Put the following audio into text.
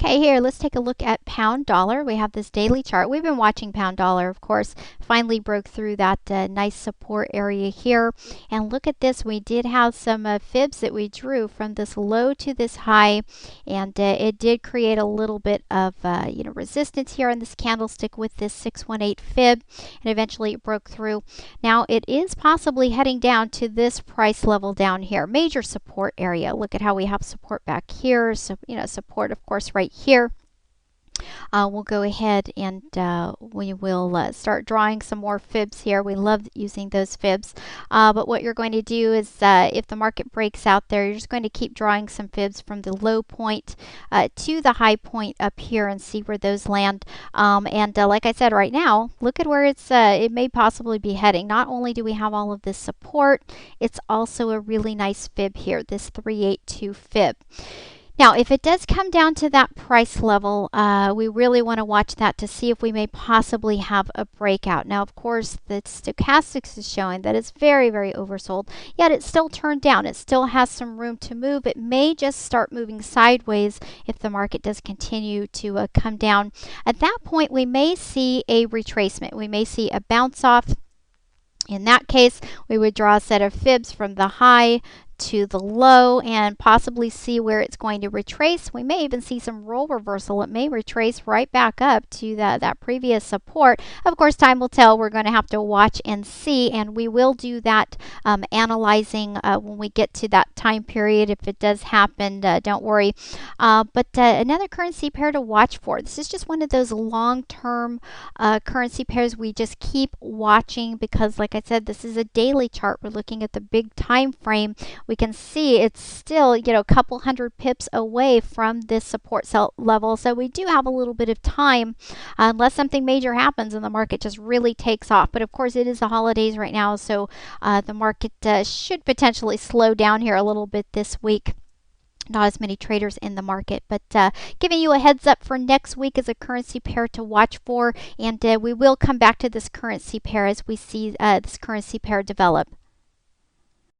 Okay, here, let's take a look at pound dollar. We have this daily chart. We've been watching pound dollar, of course, finally broke through that nice support area here. And look at this. We did have some fibs that we drew from this low to this high, and it did create a little bit of resistance here on this candlestick with this 618 fib, and eventually it broke through. Now, it is possibly heading down to this price level down here, major support area. Look at how we have support back here. So, support, of course, right here. We'll go ahead and we will start drawing some more fibs here. We love using those fibs. But what you're going to do is if the market breaks out there, you're just going to keep drawing some fibs from the low point to the high point up here and see where those land. Like I said, right now, look at where it may possibly be heading. Not only do we have all of this support, it's also a really nice fib here, this 382 fib. Now, if it does come down to that price level, we really want to watch that to see if we may possibly have a breakout. Now, of course, the stochastics is showing that it's very, very oversold, yet it's still turned down. It still has some room to move. It may just start moving sideways if the market does continue to come down. At that point, we may see a retracement. We may see a bounce off. In that case, we would draw a set of fibs from the high to the low and possibly see where it's going to retrace. We may even see some role reversal. It may retrace right back up to that previous support. Of course, time will tell. We're going to have to watch and see, and we will do that analyzing when we get to that time period. If it does happen, don't worry. But another currency pair to watch for. This is just one of those long-term currency pairs we just keep watching because, like I said, this is a daily chart. We're looking at the big time frame. We can see it's still, a couple hundred pips away from this support level. So we do have a little bit of time unless something major happens and the market just really takes off. But of course, it is the holidays right now, so the market should potentially slow down here a little bit this week. Not as many traders in the market, but giving you a heads up for next week as a currency pair to watch for. And we will come back to this currency pair as we see this currency pair develop.